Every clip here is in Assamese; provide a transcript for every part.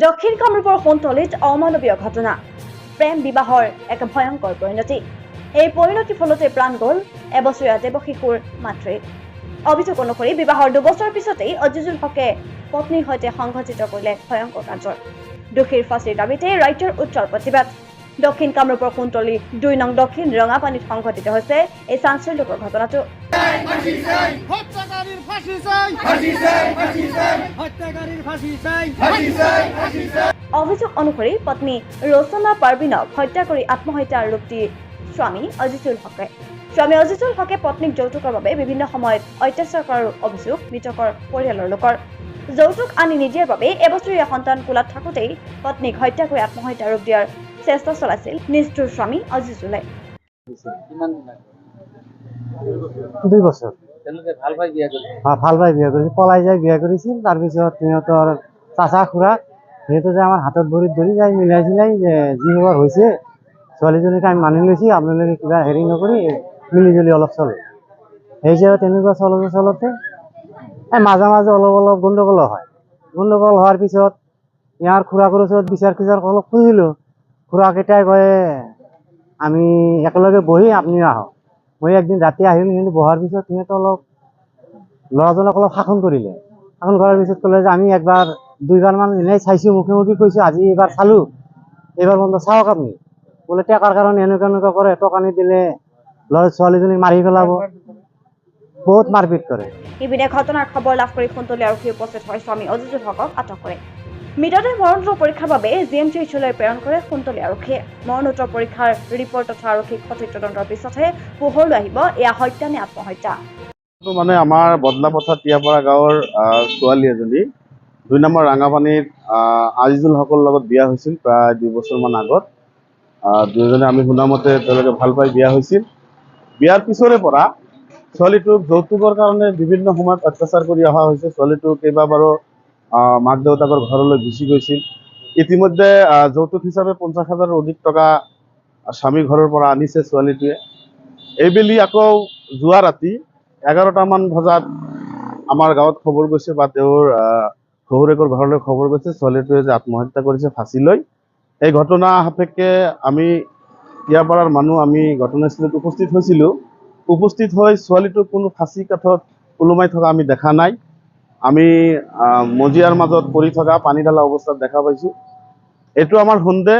দক্ষিণ কামৰূপৰ সোণতলীত অমানৱীয় ঘটনা, প্ৰেম বিবাহৰ এক ভয়ংকৰ পৰিণতি। এই পৰিণতিৰ ফলতে প্ৰাণ গ'ল এবছৰীয়া দেৱশিশুৰ মাতৃৰ। অভিযোগ অনুসৰি বিবাহৰ 2 বছৰ পিছতেই আজিজুল হকে পত্নীৰ সৈতে সংঘটিত কৰিলে ভয়ংকৰ কাৰ্য। দোষীৰ ফাঁচীৰ দাবীতে ৰাজ্যৰ উজ্জ্বল প্ৰতিবাদ। দক্ষিণ কামৰূপৰ সোণতলী 2 নং দক্ষিণ ৰঙাপানীত সংঘটিত হৈছে এই চাঞ্চল্যকৰ ঘটনাটো। অভিযোগ অনুসৰি পত্নী ৰচনা পাৰবিনক হত্যা কৰি আত্মহত্যাৰ ৰূপ দি স্বামী আজিজুল হকে। স্বামী আজিজুল হকে পত্নীক যৌতুকৰ বাবে বিভিন্ন সময়ত অত্যাচাৰ কৰাৰ অভিযোগ মৃতকৰ পৰিয়ালৰ লোকৰ। যৌতুক আনি নিদিয়াৰ বাবে এবছৰীয়া সন্তান কোলাত থাকোঁতেই পত্নীক হত্যা কৰি আত্মহত্যাৰ ৰূপ দিয়াৰ চেষ্টা চলাইছিল নিষ্ঠুৰ স্বামী আজিজুলে। 2 বছৰ ভাল পাই বিয়া কৰিছিল, পলাই যাই বিয়া কৰিছিল। তাৰপিছত সিহঁতৰ চাচা খুৰা সিহঁতে যে আমাৰ হাতত ভৰিত ধৰি যাই মিলাই চিলাই যে যি হোৱাৰ হৈছে ছোৱালীজনীক আমি মানি লৈছি, আপোনালোকে কিবা হেৰি নকৰি মিলি জুলি অলপ চলে। সেই হিচাপে তেনেকুৱা চলতে মাজে মাজে অলপ গণ্ডগোল হয়। গণ্ডগোল হোৱাৰ পিছত ইয়াৰ খুৰাকৰ ওচৰত বিচাৰ অলপ খুজিলোঁ। খুৰাকেইটাই কয় আমি একেলগে বহি আপুনি আহক। মই একদিন ৰাতি আহিলোঁ, কিন্তু বহাৰ পিছত সিহঁতে ল'ৰাজনক অলপ শাসন কৰিলে। শাসন কৰাৰ পিছত ক'লে যে আমি 2বাৰমান এনেই চাইছোঁ, মুখে কৈছোঁ, আজি এইবাৰ চালোঁ, এইবাৰ বন্ধ চাওক আপুনি। বোলে টেকাৰ কাৰণে এনেকুৱা কৰে, টকা নিদিলে ছোৱালীজনীক মাৰি পেলাব, বহুত মাৰপিট কৰে। ইপিনে ঘটনাৰ খবৰ লাভ কৰি সোণতলী আৰক্ষী উপস্থিত হৈ স্বামী আজিজুল হকক আটক কৰে। মৃতদেহ মৰণোত্তৰ পৰীক্ষাৰ বাবে GMCHলৈ প্ৰেৰণ কৰে সোণতলী আৰক্ষীয়ে। মৰণোত্তৰ পৰীক্ষাৰ ৰিপৰ্ট তথা আৰক্ষীক সঠিক তদন্তৰ পিছতহে পোহৰলৈ আহিব এয়া হত্যা নে আত্মহত্যা। মানে আমাৰ বদলাপথাৰ টিয়াপাৰা গাঁৱৰ ছোৱালী এজনী 2 নম্বৰ ৰাঙাপানীত আজিজুল হকৰ লগত বিয়া হৈছিল প্ৰায় 2 বছৰমান আগত। দুয়োজনে আমি শুনামতে তেওঁলোকে ভাল পাই বিয়া হৈছিল। বিয়াৰ পিছৰে পৰা ছোৱালীটোক যৌতুকৰ কাৰণে বিভিন্ন সময়ত অত্যাচাৰ কৰি অহা হৈছে। ছোৱালীটো কেইবাবাৰো মাক দেউতাকৰ ঘৰলৈ গুচি গৈছিল। ইতিমধ্যে যৌতুক হিচাপে 50,000ৰ অধিক টকা স্বামীৰ ঘৰৰ পৰা আনিছে ছোৱালীটোৱে। এইবেলি আকৌ যোৱা ৰাতি 11টামান বজাত আমাৰ গাঁৱত খবৰ গৈছে বা তেওঁৰ শহুৰেকৰ ঘৰলৈ খবৰ গৈছে ছোৱালীটোৱে যে আত্মহত্যা কৰিছে ফাঁচি লৈ। এই ঘটনা সাপেক্ষে আমি টিয়াপাৰাৰ মানুহ আমি ঘটনাস্থলীত উপস্থিত হৈছিলোঁ। উপস্থিত হৈ ছোৱালীটোক কোনো ফাঁচি কাঠত ওলোমাই থকা আমি দেখা নাই। আমি মজিয়াৰ মাজত পৰি থকা পানী ঢালা অৱস্থাত দেখা পাইছোঁ। এইটো আমাৰ সন্দেহ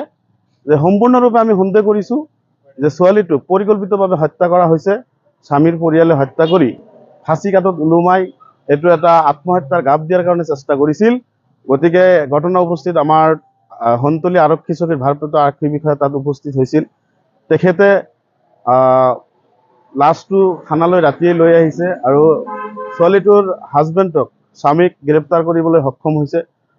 যে সম্পূৰ্ণৰূপে আমি সন্দেহ কৰিছোঁ যে ছোৱালীটোক পৰিকল্পিতভাৱে হত্যা কৰা হৈছে। স্বামীৰ পৰিয়ালে হত্যা কৰি ফাঁচি কাঠত ওলোমাই এইটো এটা আত্মহত্যাৰ গাপ দিয়াৰ কাৰণে চেষ্টা কৰিছিল। গতিকে ঘটনা উপস্থিত আমাৰ সোণতলী আৰক্ষী চকীৰ ভাৰপ্ৰাপ্ত আৰক্ষী বিষয়া তাত উপস্থিত হৈছিল। তেখেতে লাশটো থানালৈ ৰাতিয়ে লৈ আহিছে আৰু ছোৱালীটোৰ হাজবেণ্ডক স্বামীক গ্ৰেপ্তাৰ কৰিবলৈ সক্ষম হৈছে।